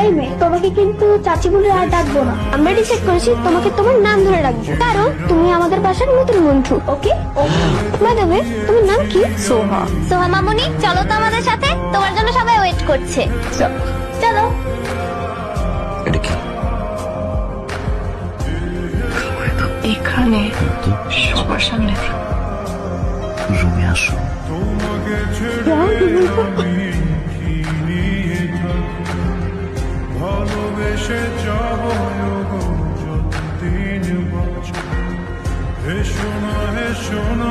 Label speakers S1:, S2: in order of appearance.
S1: এই মেয়ে, তোমাকে কিন্তু চাচি বলে আর ডাকবো না। আমরা ডিসাইড করেছি তোমাকে তোমার নাম ধরে ডাকবো, কারণ তুমি আমাদের বাসার নতুন বন্ধু। ওকে? বাই দ্য ওয়ে, তোমার নাম কি?
S2: সোহা।
S3: সোহা মামুনি, চলো তো আমাদের সাথে, তোমার জন্য সবাই ওয়েট করছে। চলো।
S4: এটা কি?
S2: এখানে সবার সামনে
S4: রুমে আসো।
S5: ভালোবেসে যাবো যতদিন বাঁচো। এসো না